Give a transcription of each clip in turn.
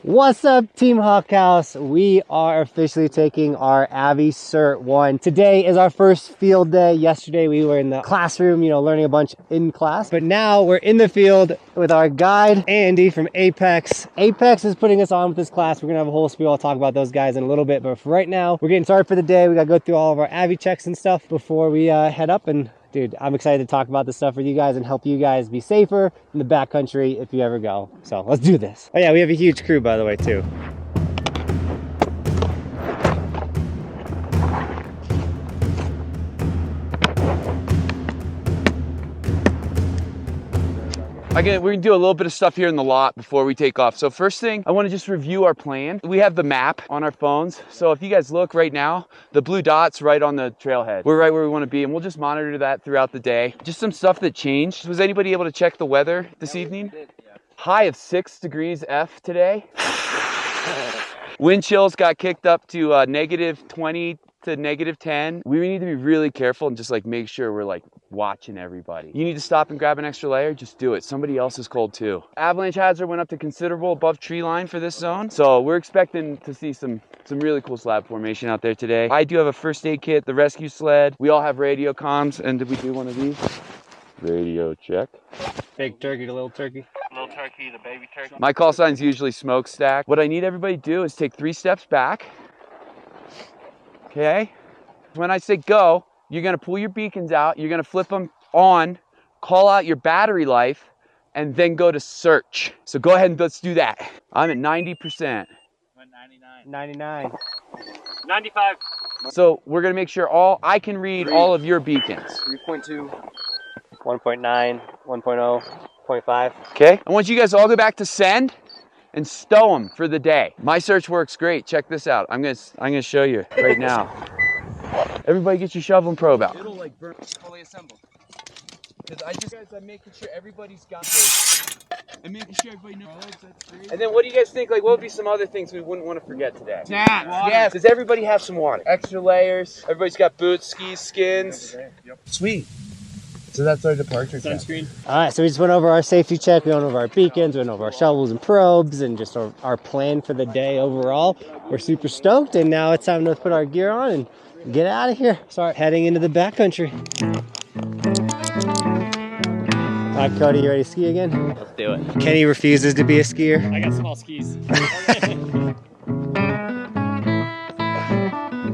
What's up, Team Buckhouse? We are officially taking our Avi Cert 1. Today is our first field day. Yesterday we were in the classroom, learning a bunch in class. But now we're in the field with our guide, Andy from Apex. Apex is putting us on with this class. We're gonna have a whole spiel. I'll talk about those guys in a little bit. But for right now, we're getting started for the day. We gotta go through all of our Avi checks and stuff before we head up. And dude, I'm excited to talk about this stuff with you guys and help you guys be safer in the backcountry if you ever go. So let's do this. Oh yeah, we have a huge crew, by the way, too. We're gonna do a little bit of stuff here in the lot before we take off. So first thing, I wanna just review our plan. We have the map on our phones. So if you guys look right now, the blue dot's right on the trailhead. We're right where we wanna be, and we'll just monitor that throughout the day. Just some stuff that changed. Was anybody able to check the weather this evening? High of 6 degrees F today. Wind chills got kicked up to -20 to -10. We need to be really careful and just make sure we're watching everybody. You need to stop and grab an extra layer, just do it. Somebody else is cold too. Avalanche hazard went up to considerable above tree line for this zone. So we're expecting to see some really cool slab formation out there today. I do have a first aid kit, the rescue sled. We all have radio comms. And did we do one of these? Radio check. Big turkey to little turkey. Little turkey, the baby turkey. My call sign's usually smokestack. What I need everybody to do is take 3 steps back. Okay? When I say go, you're gonna pull your beacons out, you're gonna flip them on, call out your battery life, and then go to search. So go ahead and let's do that. I'm at 90%. 99. 95. So we're gonna make sure I can read all of your beacons. 3.2, 1.9, 1.0, 0.5. Okay? I want you guys all to go back to send and stow them for the day. My search works great. Check this out. I'm gonna show you right now. Everybody get your shovel and probe out. It'll burn fully assembled. Because I'm making sure everybody's got this. And making sure everybody knows that's free. And then what do you guys think? What would be some other things we wouldn't want to forget today? Snacks. Yes. Does everybody have some water? Extra layers. Everybody's got boots, skis, skins. Yep. Sweet. So that's our departure Sunscreen. All right, so we just went over our safety check. We went over our beacons, we went over our shovels and probes, and just our plan for the day overall. We're super stoked, and now it's time to put our gear on and get out of here. Start heading into the backcountry. All right, Cody, you ready to ski again? Let's do it. Kenny refuses to be a skier. I got small skis.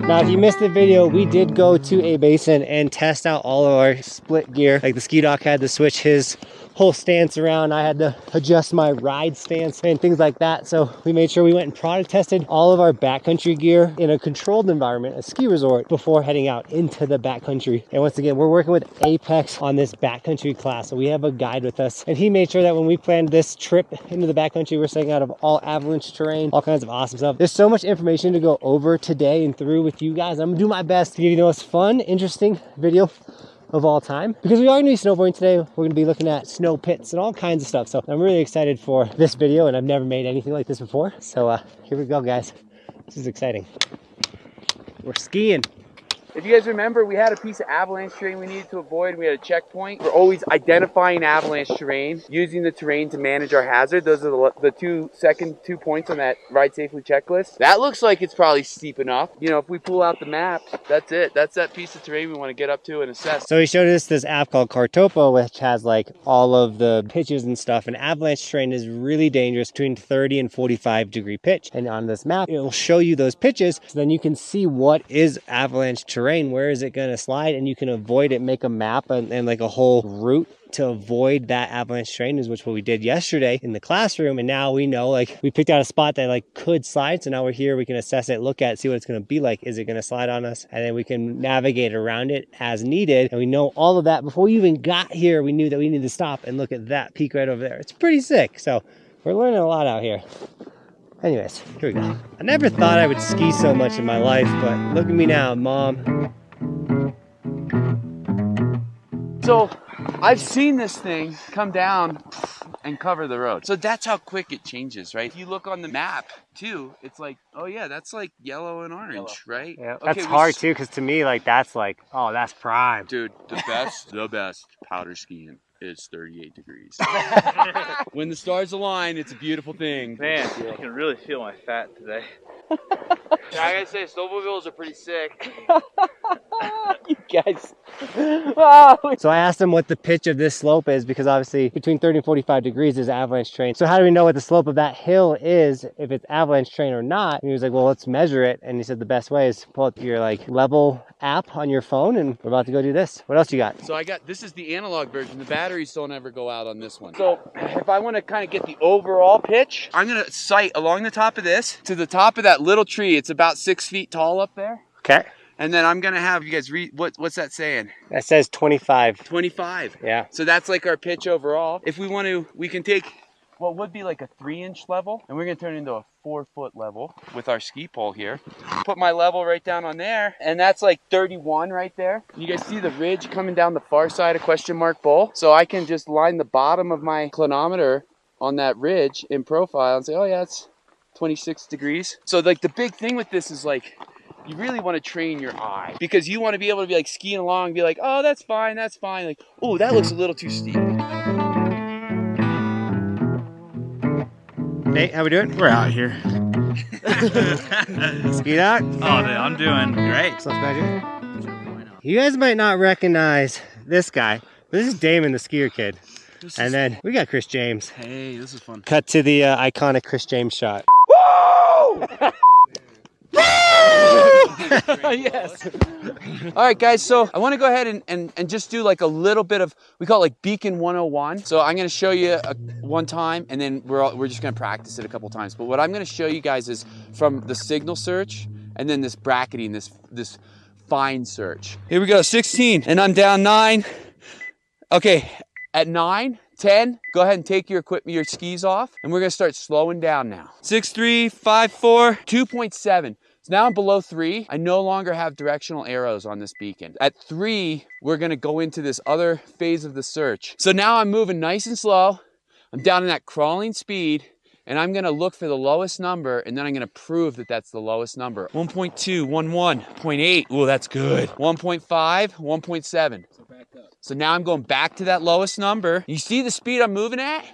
Now, if you missed the video, we did go to a basin and test out all of our split gear. Like the ski doc had to switch his whole stance around. I had to adjust my ride stance and things like that. So we made sure we went and product tested all of our backcountry gear in a controlled environment, a ski resort, before heading out into the backcountry. And once again, we're working with Apex on this backcountry class. So we have a guide with us, and he made sure that when we planned this trip into the backcountry, we're staying out of all avalanche terrain, all kinds of awesome stuff. There's so much information to go over today and through with you guys. I'm gonna do my best to give you the most fun, interesting video of all time, because we are going to be snowboarding today. We're going to be looking at snow pits and all kinds of stuff. So I'm really excited for this video, and I've never made anything like this before. So here we go, guys. This is exciting. We're skiing. If you guys remember, we had a piece of avalanche terrain we needed to avoid. We had a checkpoint. We're always identifying avalanche terrain, using the terrain to manage our hazard. Those are the second 2 points on that ride safely checklist. That looks like it's probably steep enough. If we pull out the map, that's it. That's that piece of terrain we want to get up to and assess. So he showed us this app called Cartopo, which has all of the pitches and stuff. And avalanche terrain is really dangerous between 30 and 45 degree pitch. And on this map, it will show you those pitches, so then you can see what is avalanche terrain. Where is it going to slide, and you can avoid it, make a map and a whole route to avoid that avalanche terrain, is what we did yesterday in the classroom. And now we know, we picked out a spot that could slide. So now we're here, we can assess it, look at it, see what it's going to be like. Is it going to slide on us? And then we can navigate around it as needed. And we know all of that before we even got here. We knew that we needed to stop and look at that peak right over there. It's pretty sick. So we're learning a lot out here. Anyways, here we go. I never thought I would ski so much in my life, but look at me now, Mom. So I've seen this thing come down and cover the road. So that's how quick it changes, right? If you look on the map too, it's oh yeah, that's yellow and orange, right? Yeah, okay, that's hard too, because to me, that's oh, that's prime. Dude, the best powder skiing. It's 38 degrees. When the stars align, it's a beautiful thing. Man, I can really feel my fat today. Yeah, I gotta say, snowmobiles are pretty sick. You guys. So I asked him what the pitch of this slope is, because obviously between 30 and 45 degrees is avalanche terrain. So how do we know what the slope of that hill is, if it's avalanche terrain or not? And he was like, well, let's measure it. And he said the best way is to pull up your like level app on your phone, and we're about to go do this. What else you got? So this is the analog version. The batteries don't ever go out on this one. So if I want to kind of get the overall pitch, I'm gonna sight along the top of this to the top of that little tree. It's about 6 feet tall up there. Okay. And then I'm gonna have you guys read, what's that saying? That says 25. 25. Yeah. So that's like our pitch overall. If we want to, we can take what would be like a 3-inch level, and we're gonna turn it into a 4-foot level with our ski pole here. Put my level right down on there, and that's like 31 right there. You guys see the ridge coming down the far side of Question Mark Bowl? So I can just line the bottom of my clinometer on that ridge in profile and say, oh yeah, it's 26 degrees. So like the big thing with this is like, you really want to train your eye, because you want to be able to be like skiing along and be like, oh, that's fine, that's fine. Like, oh, that looks a little too steep. Nate, how we doing? We're out here. Ski doc? Oh, dude, I'm doing great. Sup Energy? You guys might not recognize this guy, but this is Damon, the skier kid. And then we got Chris James. Hey, this is fun. Cut to the iconic Chris James shot. Woo! Yes. All right, guys, so I want to go ahead and just do like a little bit of, we call it like Beacon 101. So I'm going to show you one time, and then we're just going to practice it a couple times. But what I'm going to show you guys is from the signal search, and then this bracketing, this fine search. Here we go, 16, and I'm down 9. Okay, at 9, 10, go ahead and take your equipment, your skis off, and we're gonna start slowing down now. 6, 3, 5, 4, 2.7. So now I'm below 3. I no longer have directional arrows on this beacon. At 3, we're gonna go into this other phase of the search. So now I'm moving nice and slow. I'm down in that crawling speed, and I'm gonna look for the lowest number, and then I'm gonna prove that that's the lowest number. 1.2, 1.1, 0.8, ooh, that's good. 1.5, 1.7. So now I'm going back to that lowest number. You see the speed I'm moving at?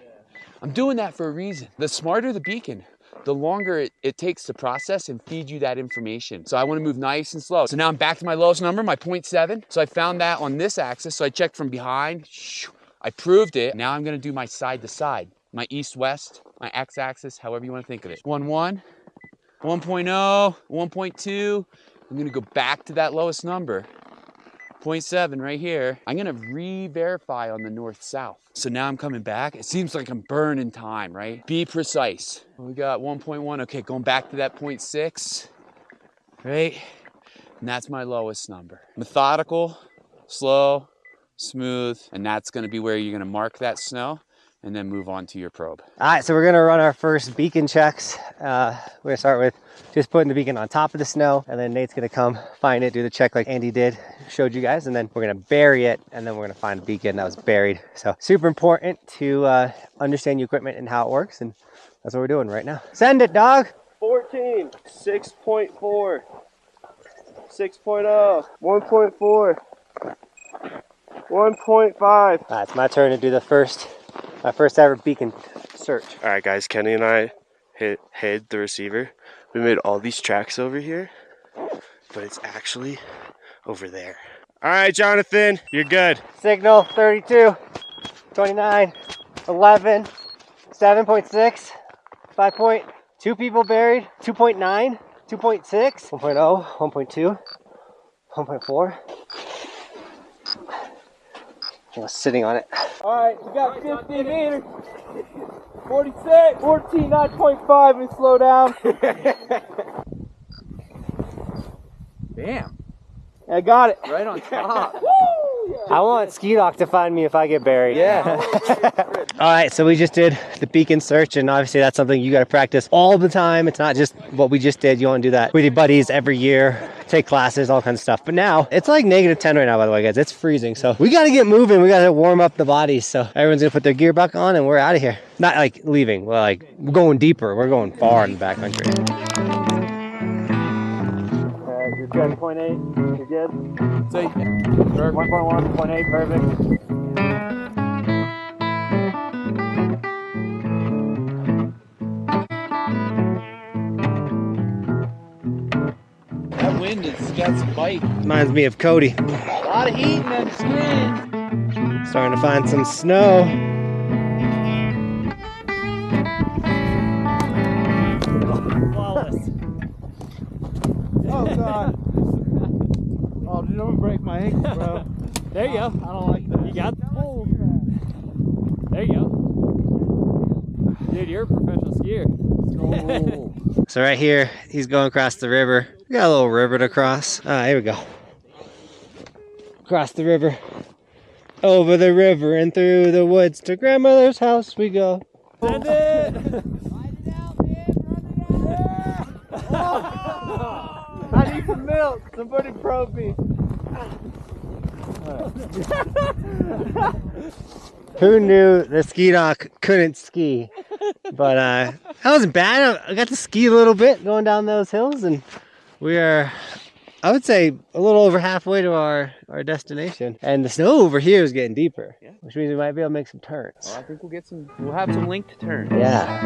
I'm doing that for a reason. The smarter the beacon, the longer it takes to process and feed you that information. So I want to move nice and slow. So now I'm back to my lowest number, my 0.7. So I found that on this axis. So I checked from behind. I proved it. Now I'm going to do my side to side, my east-west, my x-axis, however you want to think of it. 1.1, 1.0, 1.2. I'm going to go back to that lowest number. 0.7 right here. I'm gonna re-verify on the north-south. So now I'm coming back. It seems like I'm burning time, right? Be precise. We got 1.1, okay, going back to that 0.6, right? And that's my lowest number. Methodical, slow, smooth, and that's gonna be where you're gonna mark that snow and then move on to your probe. All right, so we're gonna run our first beacon checks. We're gonna start with just putting the beacon on top of the snow, and then Nate's gonna come find it, do the check like Andy did, showed you guys, and then we're gonna bury it, and then we're gonna find a beacon that was buried. So super important to understand your equipment and how it works, and that's what we're doing right now. Send it, dog. 14, 6.4, 6.0, 1.4, 1.5. All right, it's my turn to do my first ever beacon search. All right, guys, Kenny and I hid the receiver. We made all these tracks over here, but it's actually over there. All right, Jonathan, you're good. Signal 32, 29, 11, 7.6, 5.2 people buried, 2.9, 2.6, 1.0, 1.2, 1.4. I was sitting on it. All right, we got 50 meters. 46, 14.9.5, and slow down. Bam, I got it. right on top. I want Ski Doc to find me if I get buried. Yeah. All right, so we just did the beacon search, and obviously that's something you got to practice all the time. It's not just what we just did. You want to do that with your buddies every year, take classes, all kinds of stuff. But now it's like -10 right now, by the way, guys. It's freezing, so we got to get moving. We got to warm up the bodies. So everyone's gonna put their gear back on, and we're out of here. Not like leaving. Well, like we're going deeper. We're going far in the backcountry. You're good, 0.8. You're good. So, 1.1, 0.8, perfect. wind has got some bite. Reminds me of Cody. A lot of heat in that skin. Starting to find some snow. Flawless. Oh God. Oh, dude, I'm gonna break my ankle, bro. There you go. I don't like that. You got the pole. There you go. Dude, you're a professional skier. Oh. So right here, he's going across the river. We got a little river to cross. Here we go. Across the river. Over the river and through the woods to grandmother's house we go. Send it! I need some milk. Somebody probe me. Who knew the ski doc couldn't ski? But that wasn't bad. I got to ski a little bit going down those hills, and we are, I would say, a little over halfway to our destination. And the snow over here is getting deeper, which means we might be able to make some turns. Well, I think we'll have some link to turn. Yeah.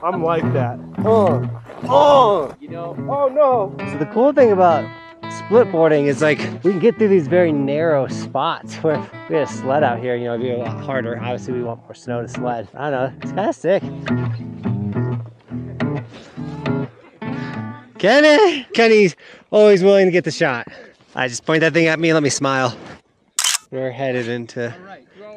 I'm like that. You know, Oh no! So the cool thing about split boarding is like we can get through these very narrow spots where we had a sled out here, you know, it'd be a lot harder. Obviously we want more snow to sled. I don't know, it's kind of sick. Kenny's always willing to get the shot. I just point that thing at me and let me smile. We're headed into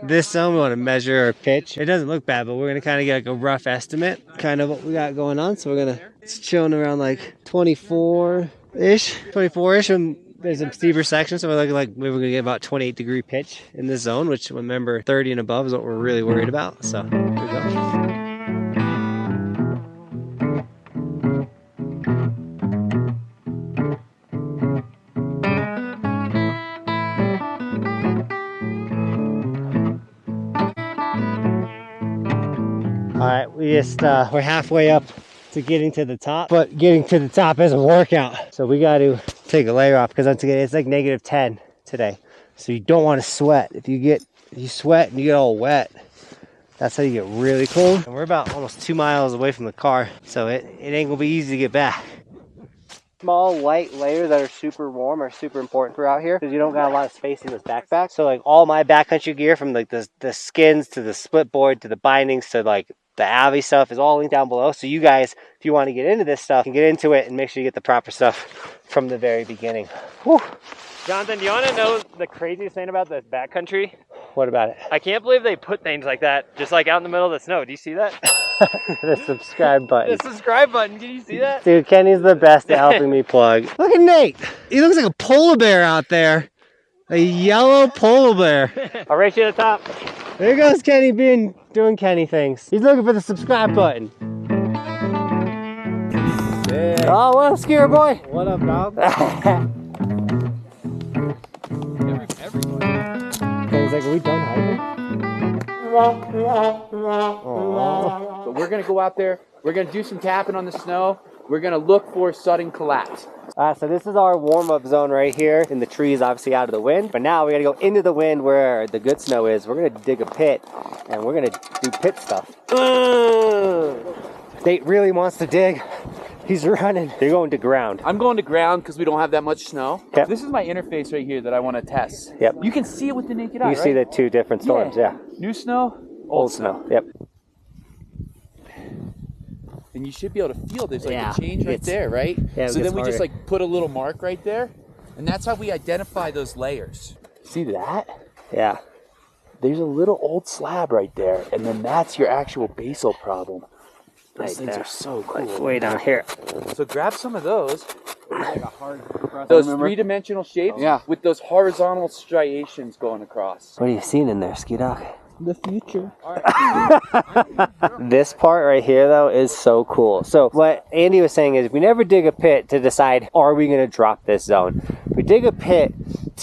this zone. We want to measure our pitch. It doesn't look bad, but we're gonna kind of get like a rough estimate, kind of what we got going on. So we're gonna, it's chilling around like 24-ish, and there's some steeper sections. So we're looking like maybe we're gonna get about 28-degree pitch in this zone, which remember 30 and above is what we're really worried about. So here we go. All right, we're halfway up to getting to the top, but getting to the top is a workout. So we got to take a layer off because it's like -10 today. So you don't want to sweat. If you sweat and you get all wet, that's how you get really cold. And we're about almost 2 miles away from the car, so it ain't gonna be easy to get back. Small light layers that are super warm are super important for out here because you don't got a lot of space in this backpack. So like all my backcountry gear, from like the skins to the split board to the bindings to like the Avi stuff, is all linked down below. So you guys, if you want to get into this stuff, can get into it and make sure you get the proper stuff from the very beginning. Whew. Jonathan, do you want to know the craziest thing about this backcountry? What about it? I can't believe they put things like that just like out in the middle of the sno. Do you see that? The subscribe button. The subscribe button. Can you see that? Dude, Kenny's the best at helping me plug. Look at Nate. He looks like a polar bear out there. A yellow polar bear. I'll race you to the top. There goes Kenny doing Kenny things. He's looking for the subscribe button. Sick. Oh, what up, skier boy? What up, dog? Kenny's like, are we done hiking? but we're gonna go out there. We're gonna do some tapping on the snow. We're gonna look for sudden collapse. So this is our warm-up zone right here in the trees, obviously out of the wind. But now we gotta go into the wind where the good snow is. We're gonna dig a pit and we're gonna do pit stuff. Nate really wants to dig. He's running. You're going to ground. I'm going to ground because we don't have that much snow. Yep. This is my interface right here that I want to test. Yep. You can see it with the naked eye, You see the two different storms, yeah. New snow, Old snow, yep. And you should be able to feel there's like Yeah, a change right it's- there, right? yeah, it so gets then we just harder. like put a little mark right there. And that's how we identify those layers. See that? Yeah. There's a little old slab right there. And then that's your actual basal problem. Those Right things there. are so cool. Like way down here. So grab some of those. Those three-dimensional shapes with those horizontal striations going across. What are you seeing in there, Ski Doc? The future. This part right here, though, is so cool. So what Andy was saying is we never dig a pit to decide, are we going to drop this zone? We dig a pit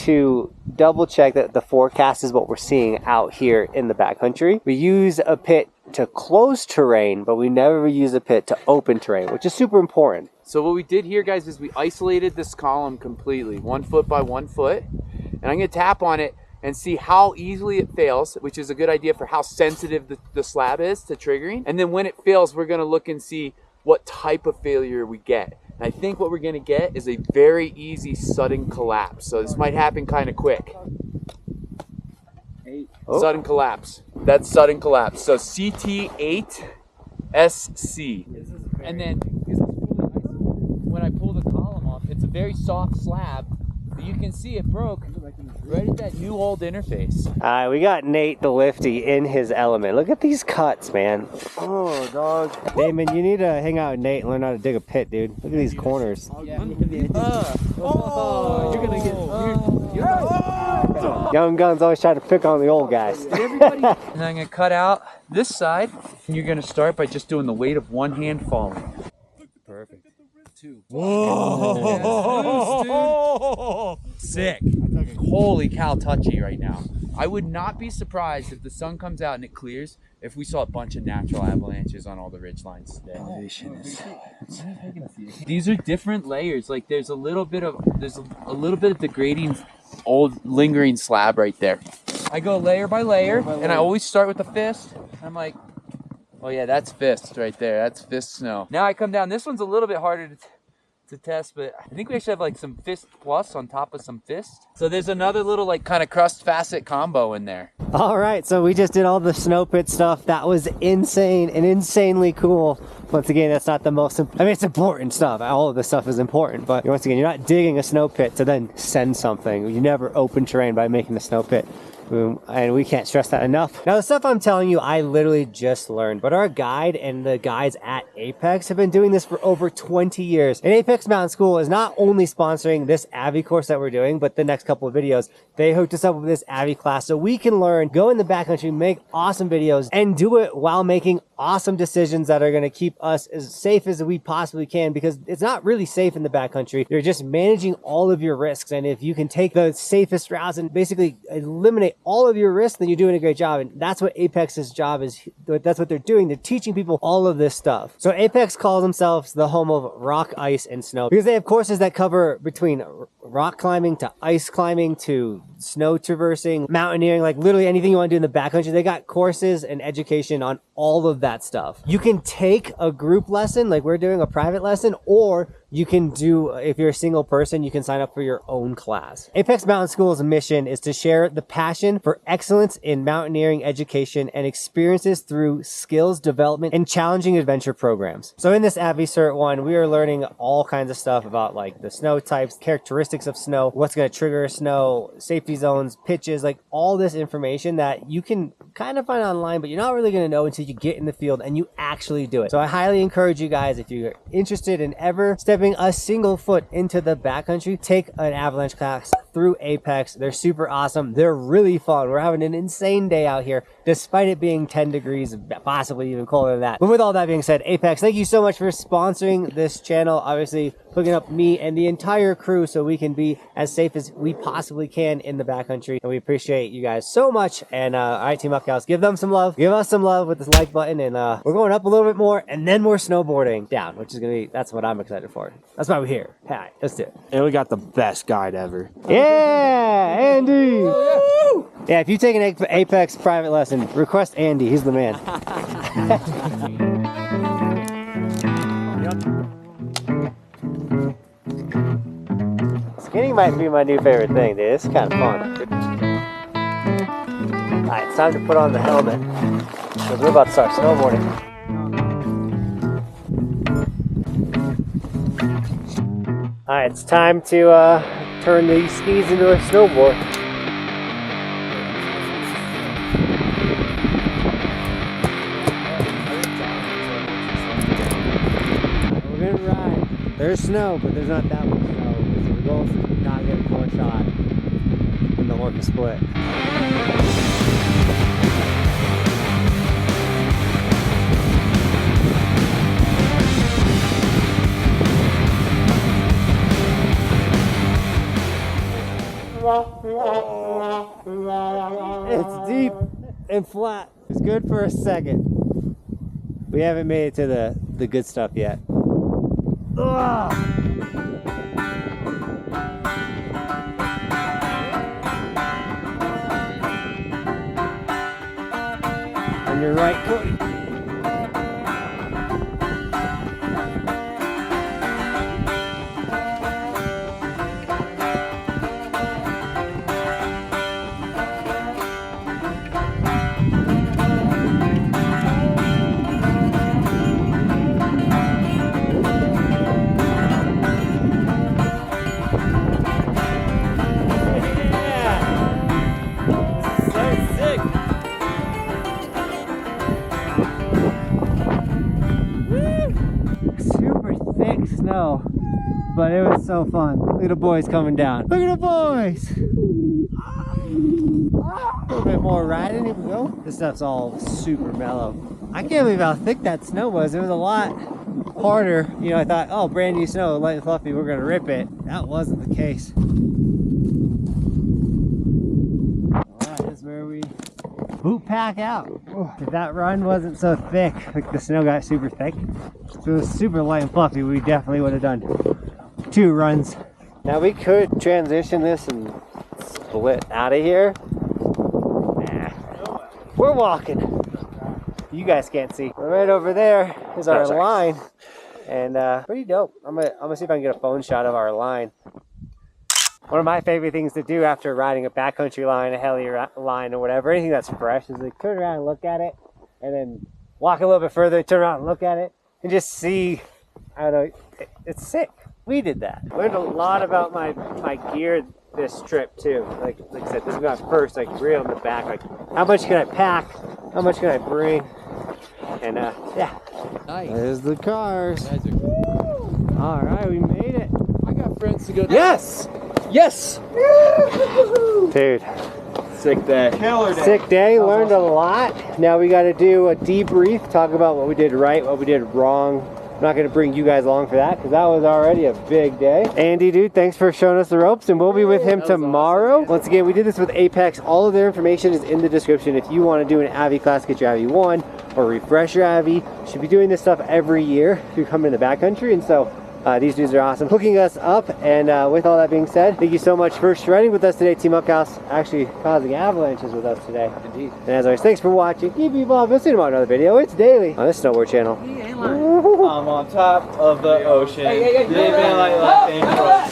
to double check that the forecast is what we're seeing out here in the backcountry. We use a pit to close terrain, but we never use a pit to open terrain, which is super important. So what we did here, guys, is we isolated this column completely, 1 foot by 1 foot. And I'm going to tap on it and see how easily it fails, which is a good idea for how sensitive the slab is to triggering. And then when it fails, we're going to look and see what type of failure we get. And I think what we're gonna get is a very easy sudden collapse. So this might happen kind of quick. Sudden collapse. That's sudden collapse. So CT8SC. And then when I pull the column off, it's a very soft slab. But you can see it broke right at that new old interface. We got Nate the lifty in his element. Look at these cuts, man. Oh, dog. Damon, you need to hang out with Nate and learn how to dig a pit, dude. Look at these corners. You're gonna get. Young guns always try to pick on the old guys. And I'm gonna cut out this side. And you're gonna start by just doing the weight of one hand falling. Perfect. Whoa! Sick. Holy cow, touchy right now. I would not be surprised if the sun comes out and it clears if we saw a bunch of natural avalanches on all the ridge lines today. These are different layers. Like there's a little bit of degrading old lingering slab right there. I go layer by layer and I always start with the fist. I'm like, oh yeah, that's fist right there. That's fist snow. Now I come down. This one's a little bit harder to test, but I think we actually have like some fist plus on top of some fist. So there's another little like kind of crust facet combo in there. All right, so we just did all the snow pit stuff. That was insane and insanely cool. Once again, that's not the most, I mean, it's important stuff. All of this stuff is important, but once again, you're not digging a snow pit to then send something. You never open terrain by making a snow pit. And we can't stress that enough. Now, the stuff I'm telling you, I literally just learned, but our guide and the guys at Apex have been doing this for over 20 years. And Apex Mountain School is not only sponsoring this Avi course that we're doing, but the next couple of videos, they hooked us up with this Avi class so we can learn, go in the backcountry, make awesome videos, and do it while making awesome decisions that are going to keep us as safe as we possibly can, because it's not really safe in the backcountry. You're just managing all of your risks. And if you can take the safest routes and basically eliminate all of your risks, then you're doing a great job. And that's what Apex's job is. That's what they're doing. They're teaching people all of this stuff. So Apex calls themselves the home of rock, ice, and snow, because they have courses that cover between rock climbing to ice climbing to snow traversing, mountaineering, like literally anything you want to do in the backcountry. They got courses and education on all of that stuff. You can take a group lesson like we're doing, a private lesson, or you can do, if you're a single person, you can sign up for your own class. Apex Mountain School's mission is to share the passion for excellence in mountaineering education and experiences through skills development and challenging adventure programs. So in this Avi Cert 1, we are learning all kinds of stuff about like the snow types, characteristics of snow, what's going to trigger snow, safety zones, pitches, like all this information that you can kind of find online, but you're not really going to know until you get in the field and you actually do it. So I highly encourage you guys, if you're interested in ever stepping a single foot into the backcountry, take an Avalanche class through Apex. They're super awesome. They're really fun. We're having an insane day out here, despite it being 10 degrees, possibly even colder than that. But with all that being said, Apex, thank you so much for sponsoring this channel. Obviously, hooking up me and the entire crew so we can be as safe as we possibly can in the backcountry. And we appreciate you guys so much. And all right, Team Buckhouse, give them some love. Give us some love with this like button. And we're going up a little bit more and then we're snowboarding down, which is going to be, that's what I'm excited for. That's why we're here. Hi, let's do it. And we got the best guide ever. Yeah, Andy. Yeah, if you take an Apex private lesson, request Andy. He's the man. Skinning might be my new favorite thing, dude. It's kind of fun. Alright, it's time to put on the helmet, because we're about to start snowboarding. Alright, it's time to turn these skis into a snowboard. We're gonna ride. There's snow, but there's not that much snow. So the goal is to not get a poor shot in the Orca split. It's deep and flat. It's good for a second. We haven't made it to the good stuff yet. Ugh. On your right foot. snow, but it was so fun. Look at the boys coming down. Look at the boys. A little bit more riding, here we go. This stuff's all super mellow. I can't believe how thick that snow was. It was a lot harder. You know, I thought, oh, brand new snow, light and fluffy, we're gonna rip it. That wasn't the case. All right, this is where we boot pack out. If that run wasn't so thick, like the snow got super thick, if it was super light and fluffy, we definitely would have done 2 runs. Now we could transition this and split out of here. Nah, we're walking. You guys can't see. Right over there is our line, and pretty dope. I'm gonna see if I can get a phone shot of our line. One of my favorite things to do after riding a backcountry line, a heli line, or whatever, anything that's fresh, is like turn around and look at it, and then walk a little bit further, turn around and look at it, and just see. I don't know. It's sick. We did that. Learned a lot about my gear this trip too. Like I said, this is my first like real in the back. Like how much can I pack? How much can I bring? And yeah. Nice. There's the cars. All right, we made it. I got friends to go down. Yes. Yes. Dude. Sick day. Killer day. Sick day. Learned a lot. Now we got to do a debrief. Talk about what we did right, what we did wrong. I'm not going to bring you guys along for that because that was already a big day. Andy, dude, thanks for showing us the ropes, and we'll be with him tomorrow. Awesome, once again, we did this with Apex. All of their information is in the description. If you want to do an Avi class, get your Avi 1 or refresh your Avi. You should be doing this stuff every year if you come in the backcountry, and so these dudes are awesome hooking us up. And with all that being said, thank you so much for shredding with us today. Team Buckhouse actually causing avalanches with us today. Indeed. And as always, thanks for watching. Keep evolving. We'll see you tomorrow on another video. It's daily on the Snowboard channel. I'm on top of the ocean. Living like